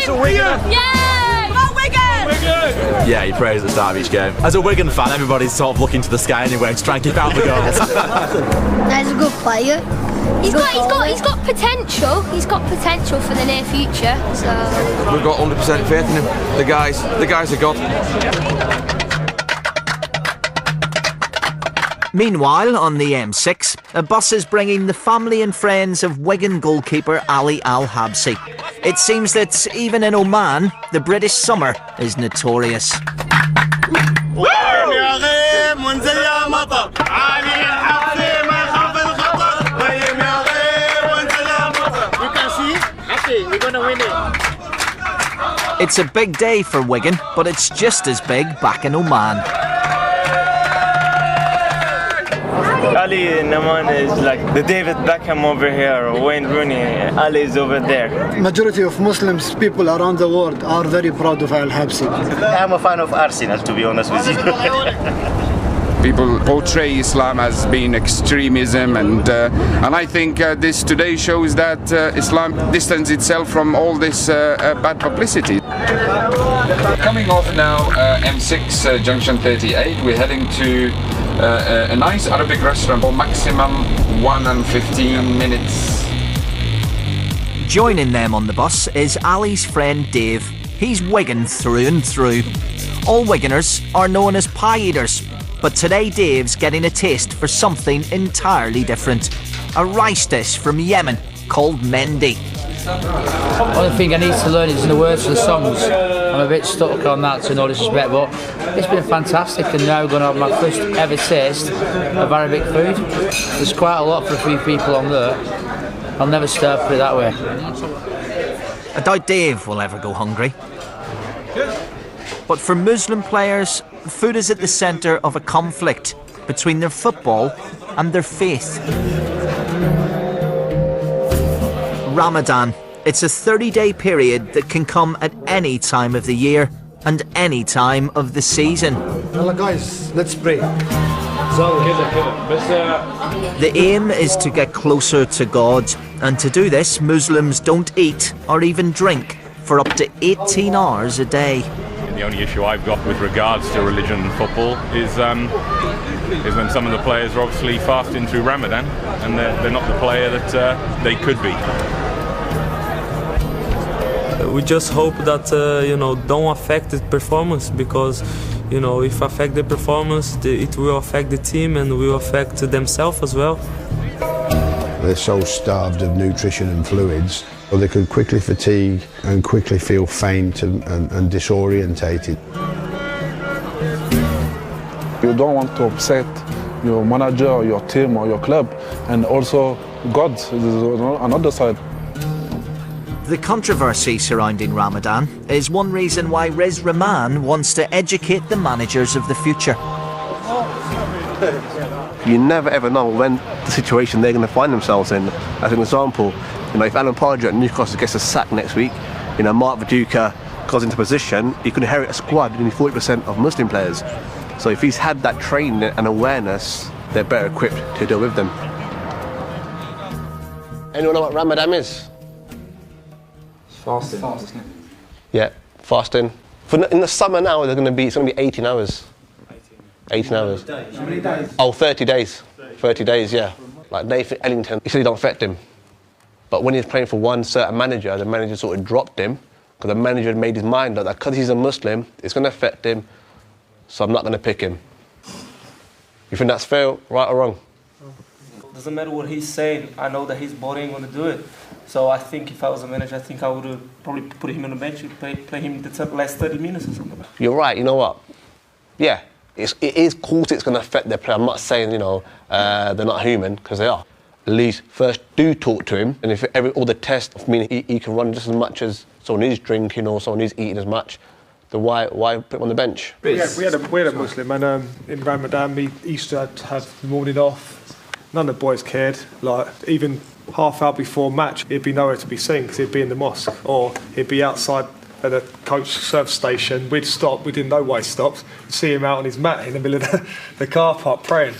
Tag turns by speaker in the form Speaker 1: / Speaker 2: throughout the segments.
Speaker 1: It's a Wigan!
Speaker 2: Yeah! Come on, Wigan!
Speaker 1: Wigan! Yeah, he prays at the start of each game. As a Wigan fan, everybody's sort of looking to the sky anyway to try and keep out the goals.
Speaker 3: He's a good player.
Speaker 2: He's got potential. He's got potential for the near future. So
Speaker 4: we've got 100% faith in him. The guys are God.
Speaker 5: Meanwhile, on the M6, a bus is bringing the family and friends of Wigan goalkeeper Ali Al-Habsi. It seems that even in Oman, the British summer is notorious. It's a big day for Wigan, but it's just as big back in Oman.
Speaker 6: Ali in Oman is like the David Beckham over here, or Wayne Rooney. Ali is over there.
Speaker 7: Majority of Muslims people around the world are very proud of Al-Habsi.
Speaker 8: I'm a fan of Arsenal, to be honest with you.
Speaker 9: People portray Islam as being extremism, and I think this today shows that Islam distances itself from all this bad publicity.
Speaker 10: Coming off now M6 Junction 38, we're heading to a nice Arabic restaurant for maximum 1 and 15 minutes.
Speaker 5: Joining them on the bus is Ali's friend Dave. He's Wigan through and through. All Wiganers are known as pie eaters. But today Dave's getting a taste for something entirely different. A rice dish from Yemen called mendi.
Speaker 11: Only thing I need to learn is the words for the songs. I'm a bit stuck on that, to no disrespect, but it's been fantastic, and now I'm going to have my first ever taste of Arabic food. There's quite a lot for a few people on there. I'll never starve, put it that way.
Speaker 5: I doubt Dave will ever go hungry. But for Muslim players, food is at the centre of a conflict between their football and their faith. Ramadan. It's a 30-day period that can come at any time of the year and any time of the season.
Speaker 7: Well, guys, let's pray.
Speaker 5: The aim is to get closer to God, and to do this, Muslims don't eat or even drink for up to 18 hours a day.
Speaker 12: The only issue I've got with regards to religion and football is when some of the players are obviously fasting through Ramadan, and they're not the player that they could be.
Speaker 13: We just hope that don't affect the performance, because if affect the performance, it will affect the team and will affect themselves as well.
Speaker 14: They're so starved of nutrition and fluids, or they could quickly fatigue and quickly feel faint and disorientated.
Speaker 15: You don't want to upset your manager, your team or your club, and also God is another side.
Speaker 5: The controversy surrounding Ramadan is one reason why Riz Rahman wants to educate the managers of the future.
Speaker 16: You never ever know when the situation they're going to find themselves in. As an example, if Alan Pardew at Newcastle gets a sack next week, Mark Viduka goes into position, he could inherit a squad with only 40% of Muslim players. So if he's had that training and awareness, they're better equipped to deal with them. Anyone know what Ramadan is?
Speaker 13: Fasting.
Speaker 16: Yeah, fasting. In the summer now, it's going to be 18 hours. 18 hours.
Speaker 13: How many days?
Speaker 16: Oh, 30 days. 30 days, yeah. Like Nathan Ellington, he said he don't affect him. But when he was playing for one certain manager, the manager sort of dropped him, because the manager had made his mind up that because he's a Muslim, it's going to affect him, so I'm not going to pick him. You think that's fair, right or wrong?
Speaker 13: Doesn't matter what he's saying, I know that his body ain't going to do it. So I think if I was a manager, I think I would have probably put him on the bench and play him the last 30 minutes or something.
Speaker 16: You're right, you know what? Yeah, it is cool it's going to affect their play. I'm not saying, they're not human, because they are. At least first do talk to him, and if all the tests mean he can run just as much as someone who's drinking or someone who's eating as much, then why put him on the bench?
Speaker 17: We had a Muslim, and in Ramadan we used to have the morning off. None of the boys cared. Like, even half hour before match, he'd be nowhere to be seen because he'd be in the mosque, or he'd be outside at a coach service station. We'd stop, we didn't know why he stopped. We'd see him out on his mat in the middle of the car park praying.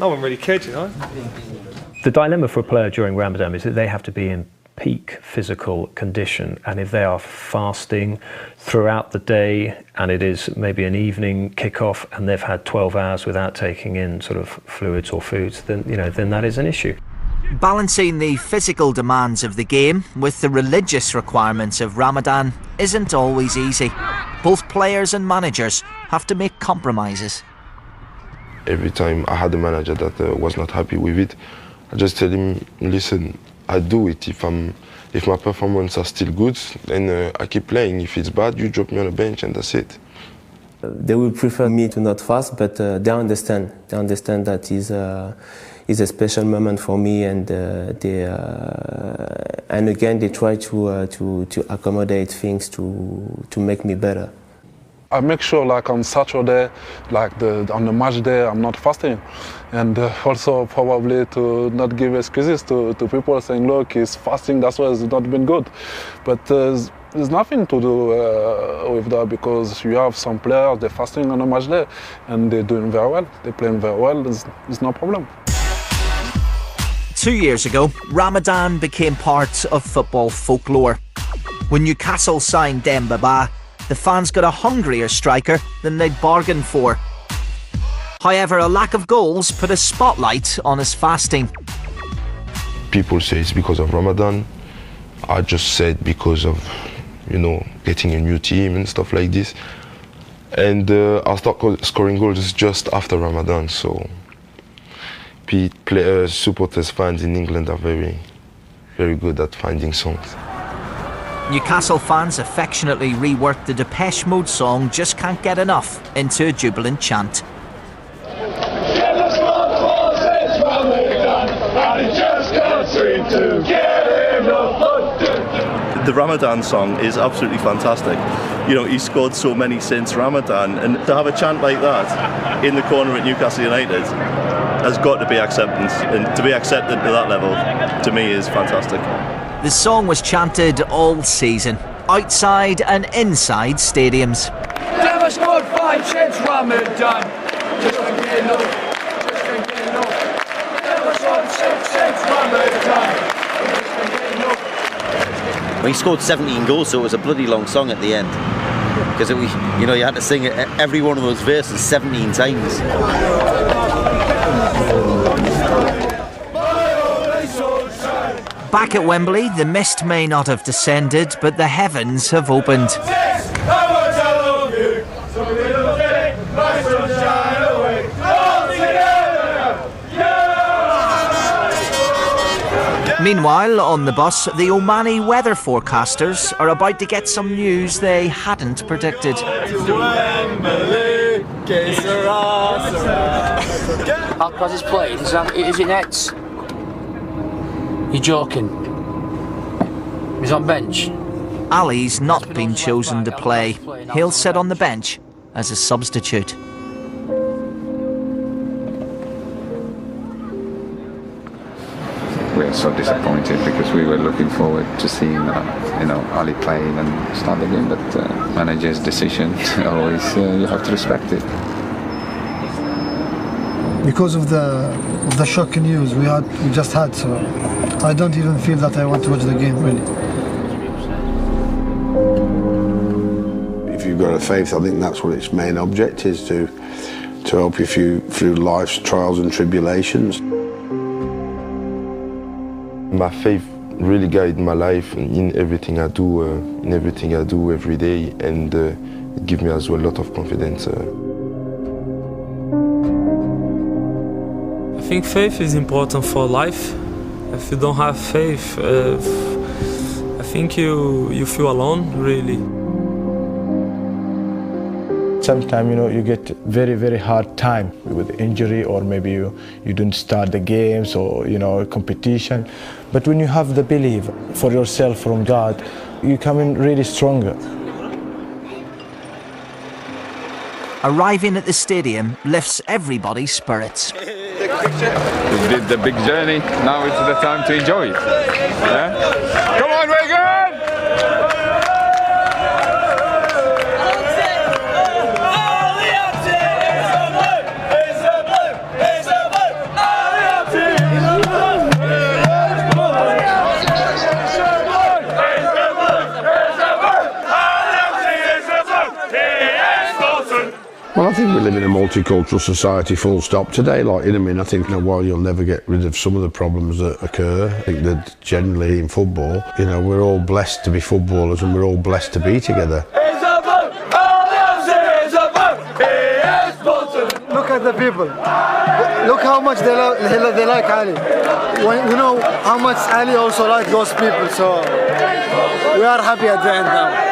Speaker 17: No one really cared,
Speaker 18: The dilemma for a player during Ramadan is that they have to be in peak physical condition, and if they are fasting throughout the day and it is maybe an evening kickoff and they've had 12 hours without taking in sort of fluids or foods, then then that is an issue.
Speaker 5: Balancing the physical demands of the game with the religious requirements of Ramadan isn't always easy. Both players and managers have to make compromises.
Speaker 19: Every time I had a manager that was not happy with it, I just tell him, listen, I do it. If my performances are still good, then I keep playing. If it's bad, you drop me on the bench and that's it.
Speaker 20: They would prefer me to not fast, but they understand. They understand that is a special moment for me, and again they try to accommodate things to make me better.
Speaker 15: I make sure, like on Saturday, like on the match day, I'm not fasting, and also probably to not give excuses to people saying, look, he's fasting, that's why it's not been good. But there's nothing to do with that, because you have some players, they're fasting on a match day and they're doing very well, they're playing very well, there's no problem.
Speaker 5: 2 years ago, Ramadan became part of football folklore. When Newcastle signed Dembaba, the fans got a hungrier striker than they'd bargained for. However, a lack of goals put a spotlight on his fasting.
Speaker 19: People say it's because of Ramadan. I just said because of, getting a new team and stuff like this. And I started scoring goals just after Ramadan, so players, supporters, fans in England are very, very good at finding songs.
Speaker 5: Newcastle fans affectionately reworked the Depeche Mode song Just Can't Get Enough into a jubilant chant.
Speaker 21: The Ramadan song is absolutely fantastic. He scored so many since Ramadan, and to have a chant like that in the corner at Newcastle United has got to be acceptance, and to be accepted to that level, to me, is fantastic.
Speaker 5: The song was chanted all season, outside and inside stadiums.
Speaker 22: Never scored 5 since Ramadan. Just can't get enough. Just can't get enough. Never scored 6 since Ramadan.
Speaker 23: He scored 17 goals, so it was a bloody long song at the end. Because you had to sing every one of those verses 17 times.
Speaker 5: Back at Wembley, the mist may not have descended, but the heavens have opened. Meanwhile, on the bus, the Omani weather forecasters are about to get some news they hadn't predicted.
Speaker 11: Alcaraz is playing, is it nets? You're joking? He's on bench?
Speaker 5: Ali's not been chosen to play. He'll sit on the bench as a substitute.
Speaker 10: We are so disappointed because we were looking forward to seeing Ali playing and start the game, but manager's decision always you have to respect it.
Speaker 7: Because of the shocking news we just had, so I don't even feel that I want to watch the game really.
Speaker 14: If you've got a faith, I think that's what its main object is, to help you through life's trials and tribulations.
Speaker 19: My faith really guides my life in everything I do, every day, and it gives me as well a lot of confidence.
Speaker 13: I think faith is important for life. If you don't have faith, I think you feel alone, really.
Speaker 24: Sometimes, you get very, very hard time with injury, or maybe you didn't start the games or, competition. But when you have the belief for yourself from God, you come in really stronger.
Speaker 5: Arriving at the stadium lifts everybody's spirits.
Speaker 10: We did the big journey, now it's the time to enjoy it. Yeah? Come on, Wigan!
Speaker 14: Well, I think we live in a multicultural society, full stop today. Like, you know, I mean, I think, you know, while you'll never get rid of some of the problems that occur, I think that generally in football, you know, we're all blessed to be footballers and we're all blessed to be together.
Speaker 7: Look at the people. Look how much they like Ali. We know how much Ali also likes those people, so we are happy at the end now.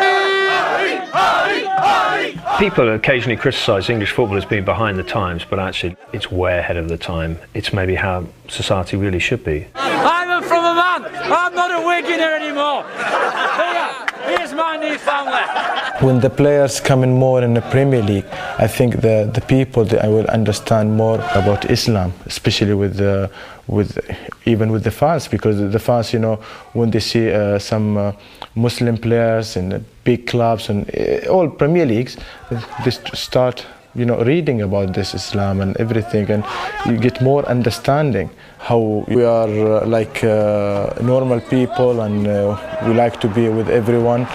Speaker 18: People occasionally criticise English football as being behind the times, but actually it's way ahead of the time. It's maybe how society really should be.
Speaker 22: I'm from a man. I'm not a Wiganer anymore. Here's my new family.
Speaker 24: When the players come in more in the Premier League, I think the people that will understand more about Islam, especially even with the fans, because the fans, you know, when they see some Muslim players in big clubs and all Premier Leagues, they start, you know, reading about this Islam and everything, and you get more understanding how we are like normal people, and we like to be with everyone.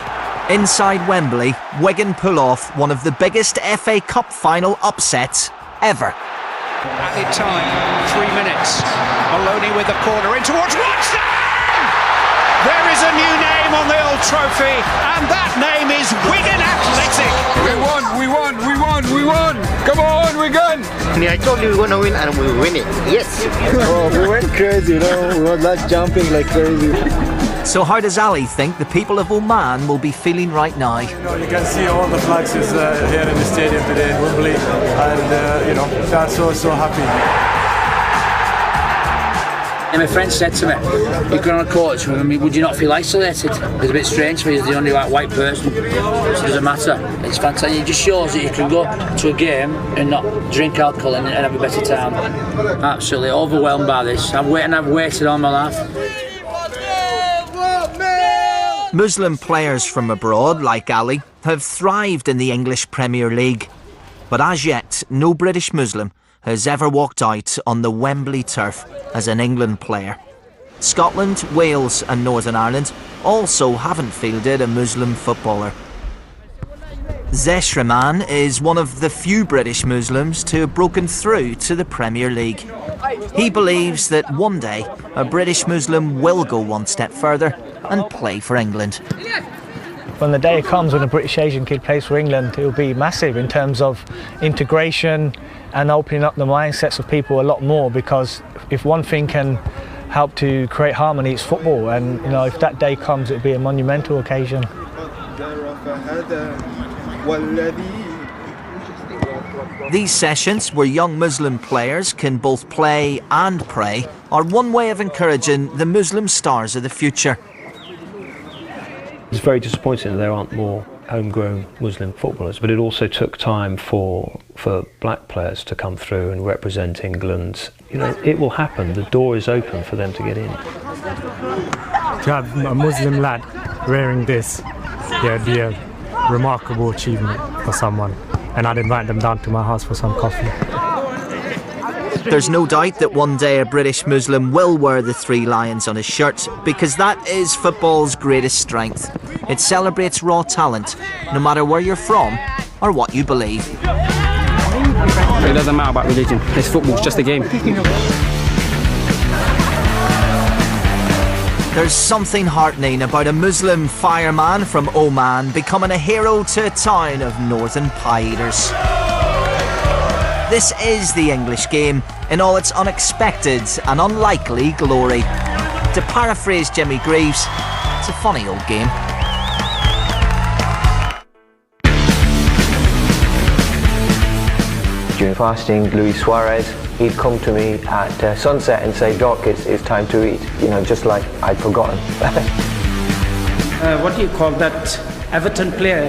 Speaker 5: Inside Wembley, Wigan pull off one of the biggest FA Cup final upsets ever.
Speaker 1: Added time, 3 minutes. Maloney with the corner in towards Watson! There is a new name on the old trophy, and that name is Wigan Athletic.
Speaker 10: We won, we won, we won, we won. Come on, Wigan.
Speaker 2: I told you we're going to win, and we win it. Yes.
Speaker 7: Oh, we went crazy, you know. We were like jumping like crazy.
Speaker 5: So how does Ali think the people of Oman will be feeling right now?
Speaker 3: You know, you can see all the flags is here in the stadium today in Wembley, and you know, they're so happy.
Speaker 11: And my friend said to me, "You're going on a court, would you not feel isolated? It's a bit strange for you, you're the only white person, so it doesn't matter." It's fantastic. It just shows that you can go to a game and not drink alcohol and have a better time. Absolutely overwhelmed by this. I've waited all my life.
Speaker 5: Muslim players from abroad, like Ali, have thrived in the English Premier League. But as yet, no British Muslim has ever walked out on the Wembley turf as an England player. Scotland, Wales and Northern Ireland also haven't fielded a Muslim footballer. Zesh Rahman is one of the few British Muslims to have broken through to the Premier League. He believes that one day a British Muslim will go one step further and play for England.
Speaker 4: When the day comes when a British Asian kid plays for England, it will be massive in terms of integration and opening up the mindsets of people a lot more, because if one thing can help to create harmony, it's football, and you know, if that day comes, it'll be a monumental occasion.
Speaker 5: These sessions, where young Muslim players can both play and pray, are one way of encouraging the Muslim stars of the future.
Speaker 18: It's very disappointing that there aren't more homegrown Muslim footballers, but it also took time for black players to come through and represent England. You know, it will happen. The door is open for them to get in.
Speaker 25: To have a Muslim lad wearing this, yeah, it'd be a remarkable achievement for someone, and I'd invite them down to my house for some coffee.
Speaker 5: There's no doubt that one day a British Muslim will wear the 3 lions on his shirt, because that is football's greatest strength. It celebrates raw talent, no matter where you're from or what you believe.
Speaker 26: It doesn't matter about religion, it's football, it's just a game.
Speaker 5: There's something heartening about a Muslim fireman from Oman becoming a hero to a town of northern pie eaters. This is the English game in all its unexpected and unlikely glory. To paraphrase Jimmy Greaves, it's a funny old game.
Speaker 20: During fasting, Luis Suarez, he'd come to me at sunset and say, "Doc, it's time to eat," you know, just like I'd forgotten.
Speaker 27: What do you call that Everton player?